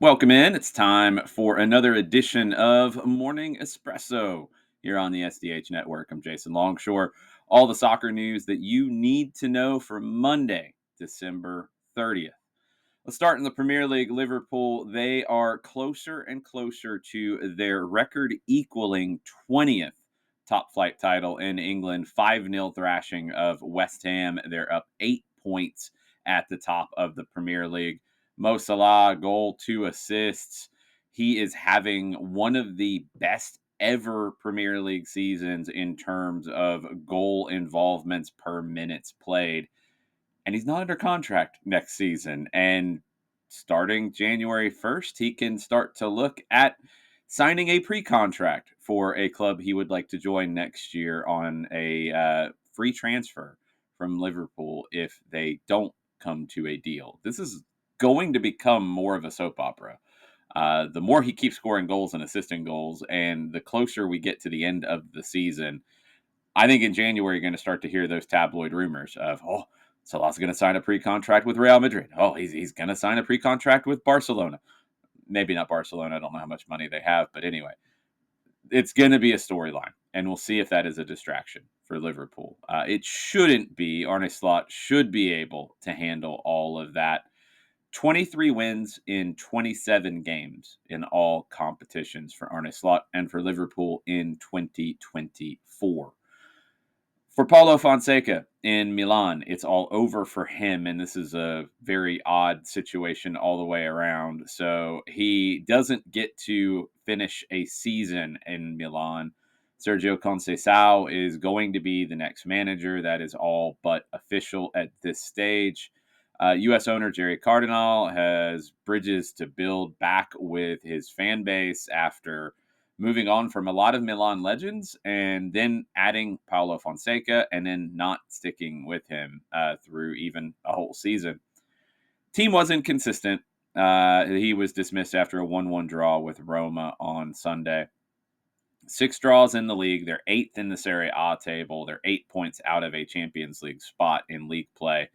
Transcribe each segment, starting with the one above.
Welcome in. It's time for another edition of Morning Espresso here on the SDH Network. I'm Jason Longshore. All the soccer news that you need to know for Monday, December 30th. Let's start in the Premier League. Liverpool, they are closer and closer to their record equaling 20th top flight title in England. 5-0 thrashing of West Ham. They're up 8 points at the top of the Premier League. Mo Salah, goal, 2 assists. He is having one of the best ever Premier League seasons in terms of goal involvements per minutes played, and he's not under contract next season. And starting January 1st, he can start to look at signing a pre contract for a club he would like to join next year on a free transfer from Liverpool if they don't come to a deal. This is going to become more of a soap opera. The more he keeps scoring goals and assisting goals, and the closer we get to the end of the season, I think in January you're going to start to hear those tabloid rumors of, oh, Salah's going to sign a pre-contract with Real Madrid. Oh, he's going to sign a pre-contract with Barcelona. Maybe not Barcelona. I don't know how much money they have, but anyway, it's going to be a storyline, and we'll see if that is a distraction for Liverpool. It shouldn't be. Arne Slot should be able to handle all of that. 23 wins in 27 games in all competitions for Arne Slot and for Liverpool in 2024. For Paulo Fonseca in Milan, it's all over for him, and this is a very odd situation all the way around. So he doesn't get to finish a season in Milan. Sergio Conceição is going to be the next manager. That is all but official at this stage. U.S. owner Jerry Cardinal has bridges to build back with his fan base after moving on from a lot of Milan legends and then adding Paulo Fonseca and then not sticking with him through even a whole season. Team wasn't consistent. He was dismissed after a 1-1 draw with Roma on Sunday. 6 draws in the league. They're 8th in the Serie A table. They're 8 points out of a Champions League spot in league play.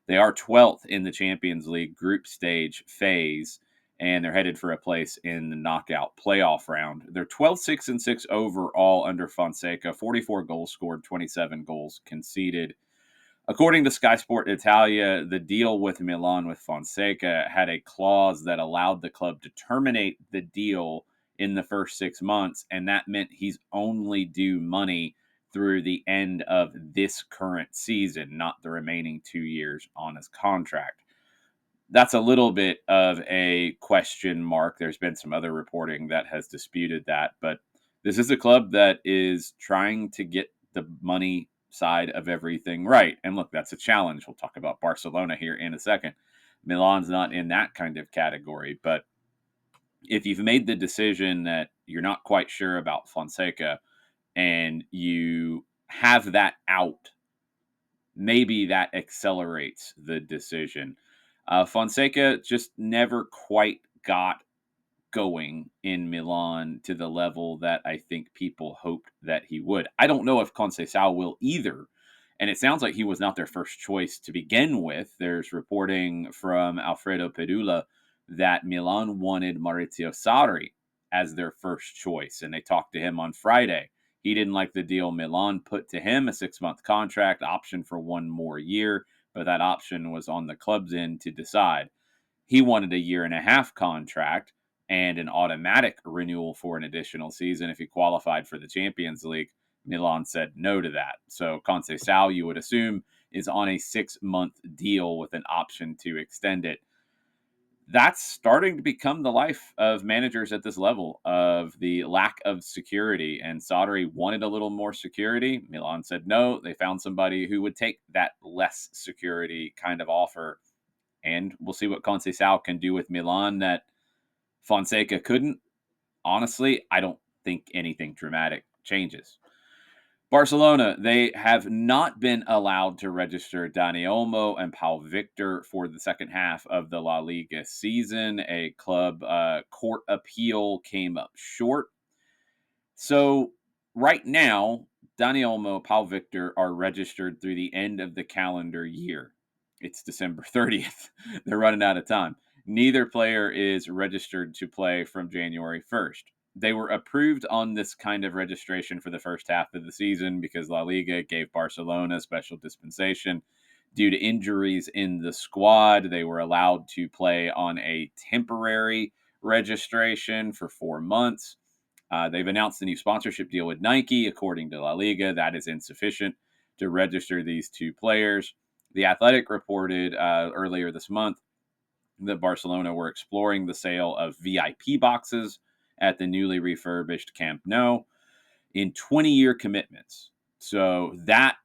They are 12th in the Champions League group stage phase, and they're headed for a place in the knockout playoff round. They're 12, 6, and 6 overall under Fonseca, 44 goals scored, 27 goals conceded. According to Sky Sport Italia, the deal with Milan with Fonseca had a clause that allowed the club to terminate the deal in the first 6 months, and that meant he's only due money through the end of this current season, not the remaining 2 years on his contract. That's a little bit of a question mark. There's been some other reporting that has disputed that, but this is a club that is trying to get the money side of everything right. And look, that's a challenge. We'll talk about Barcelona here in a second. Milan's not in that kind of category, but if you've made the decision that you're not quite sure about Fonseca and you have that out, maybe that accelerates the decision. Fonseca just never quite got going in Milan to the level that I think people hoped that he would. I don't know if Conceição will either. And it sounds like he was not their first choice to begin with. There's reporting from Alfredo Pedula that Milan wanted Maurizio Sarri as their first choice, and they talked to him on Friday. He didn't like the deal Milan put to him, a 6-month contract, option for 1 more year, but that option was on the club's end to decide. He wanted a 1.5 year contract and an automatic renewal for an additional season if he qualified for the Champions League. Milan said no to that. So Conceição, you would assume, is on a 6-month deal with an option to extend it. That's starting to become the life of managers at this level, of the lack of security. And Sarri wanted a little more security. Milan said no. They found somebody who would take that less security kind of offer. And we'll see what Conceição can do with Milan that Fonseca couldn't. Honestly, I don't think anything dramatic changes. Barcelona, they have not been allowed to register Dani Olmo and Pau Victor for the second half of the La Liga season. A club court appeal came up short. So right now, Dani Olmo, Pau Victor are registered through the end of the calendar year. It's December 30th. They're running out of time. Neither player is registered to play from January 1st. They were approved on this kind of registration for the first half of the season because La Liga gave Barcelona special dispensation. Due to injuries in the squad, they were allowed to play on a temporary registration for 4 months. They've announced a new sponsorship deal with Nike. According to La Liga, that is insufficient to register these two players. The Athletic reported earlier this month that Barcelona were exploring the sale of VIP boxes at the newly refurbished Camp Nou in 20-year commitments. So that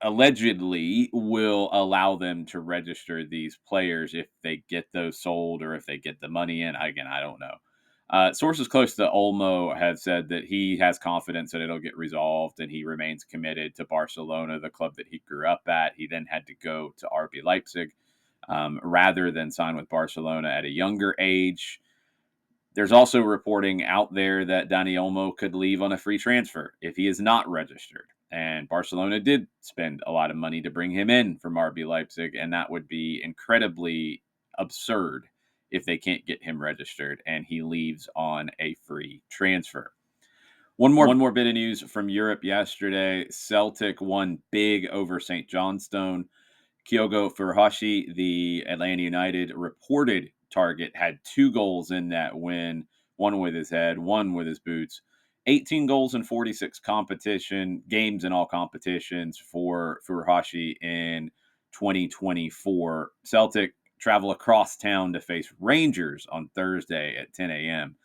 allegedly will allow them to register these players if they get those sold or if they get the money in. Again, I don't know. Sources close to Olmo have said that he has confidence that it'll get resolved and he remains committed to Barcelona, the club that he grew up at. He then had to go to RB Leipzig rather than sign with Barcelona at a younger age. There's also reporting out there that Dani Olmo could leave on a free transfer if he is not registered. And Barcelona did spend a lot of money to bring him in from RB Leipzig, and that would be incredibly absurd if they can't get him registered and he leaves on a free transfer. One more bit of news from Europe yesterday. Celtic won big over St. Johnstone. Kyogo Furuhashi, the Atlanta United reported target, had 2 goals in that win, one with his head, one with his boots. 18 goals in 46 competition games in all competitions for Furuhashi in 2024. Celtic travel across town to face Rangers on Thursday at 10 a.m.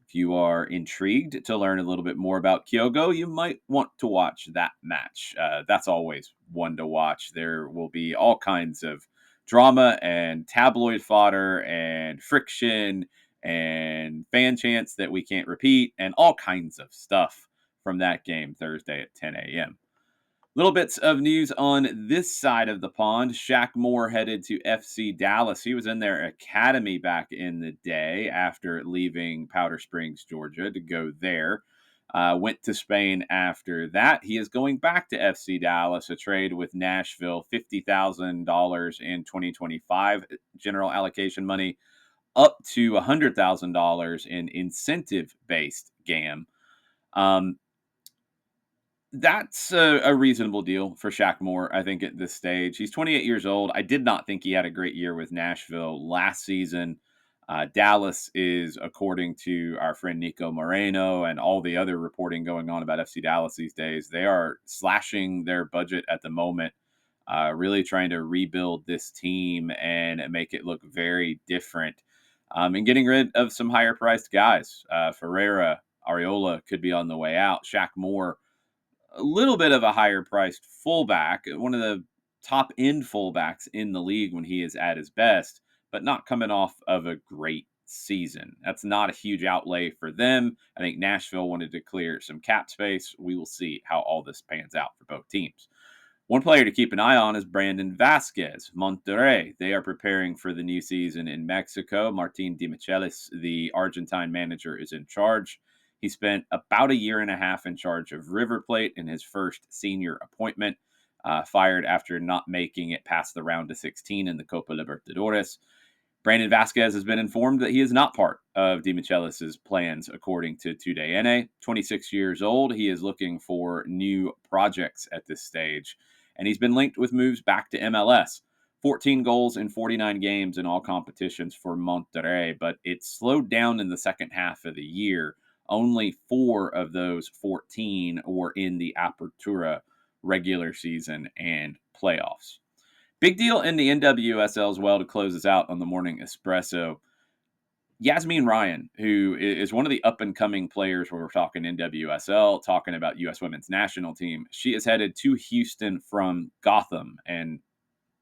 If you are intrigued to learn a little bit more about Kyogo, you might want to watch that match. That's always one to watch. There will be all kinds of drama and tabloid fodder and friction and fan chants that we can't repeat and all kinds of stuff from that game Thursday at 10 a.m. Little bits of news on this side of the pond. Shaq Moore headed to FC Dallas. He was in their academy back in the day after leaving Powder Springs, Georgia, to go there. Went to Spain after that. He is going back to FC Dallas, a trade with Nashville, $50,000 in 2025 general allocation money, up to $100,000 in incentive-based GAM. That's a reasonable deal for Shaq Moore, I think, at this stage. He's 28 years old. I did not think he had a great year with Nashville last season. Dallas is, according to our friend Nico Moreno and all the other reporting going on about FC Dallas these days, they are slashing their budget at the moment, really trying to rebuild this team and make it look very different, and getting rid of some higher priced guys. Ferreira, Areola could be on the way out. Shaq Moore, a little bit of a higher priced fullback, one of the top end fullbacks in the league when he is at his best, but not coming off of a great season. That's not a huge outlay for them. I think Nashville wanted to clear some cap space. We will see how all this pans out for both teams. One player to keep an eye on is Brandon Vazquez, Monterrey. They are preparing for the new season in Mexico. Martin Di Michelis, the Argentine manager, is in charge. He spent about a year and a half in charge of River Plate in his first senior appointment, fired after not making it past the round of 16 in the Copa Libertadores. Brandon Vazquez has been informed that he is not part of Di Michelis' plans, according to Tudayene. 26 years old, he is looking for new projects at this stage, and he's been linked with moves back to MLS. 14 goals in 49 games in all competitions for Monterrey, but it slowed down in the second half of the year. Only 4 of those 14 were in the Apertura regular season and playoffs. Big deal in the NWSL as well to close us out on the Morning Espresso. Yazmeen Ryan, who is one of the up and coming players where we're talking NWSL, talking about U.S. women's national team, she is headed to Houston from Gotham. And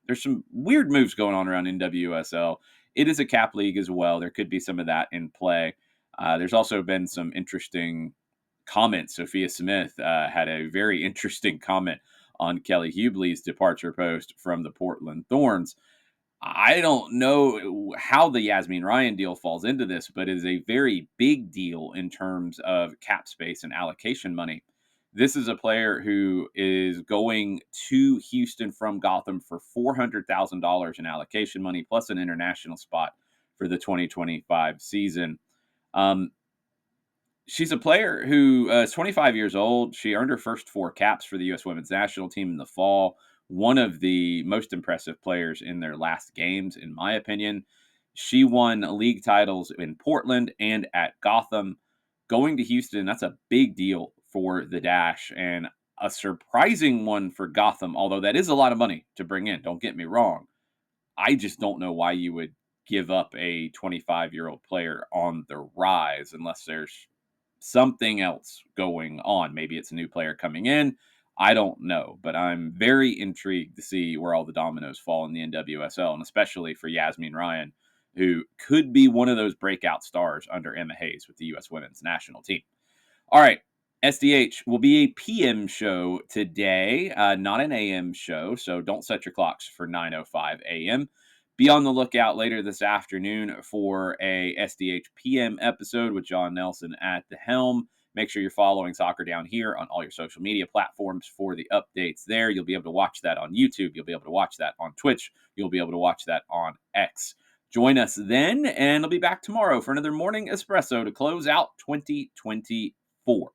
there's some weird moves going on around NWSL. It is a cap league as well. There could be some of that in play. There's also been some interesting comments. Sophia Smith had a very interesting comment on Kelly Hubley's departure post from the Portland Thorns. I don't know how the Yazmeen Ryan deal falls into this, but it is a very big deal in terms of cap space and allocation money. This is a player who is going to Houston from Gotham for $400,000 in allocation money plus an international spot for the 2025 season. Um, she's a player who is 25 years old. She earned her first 4 caps for the U.S. women's national team in the fall. One of the most impressive players in their last games, in my opinion. She won league titles in Portland and at Gotham. Going to Houston, that's a big deal for the Dash and a surprising one for Gotham, although that is a lot of money to bring in. Don't get me wrong. I just don't know why you would give up a 25-year-old player on the rise unless there's something else going on. Maybe it's a new player coming in. I don't know, but I'm very intrigued to see where all the dominoes fall in the NWSL, and especially for Yazmeen Ryan, who could be one of those breakout stars under Emma Hayes with the U.S. women's national team. All right. SDH will be a PM show today, not an AM show. So don't set your clocks for 9:05 a.m. Be on the lookout later this afternoon for a SDH PM episode with John Nelson at the helm. Make sure you're following Soccer Down here on all your social media platforms for the updates there. You'll be able to watch that on YouTube. You'll be able to watch that on Twitch. You'll be able to watch that on X. Join us then, and I'll be back tomorrow for another Morning Espresso to close out 2024.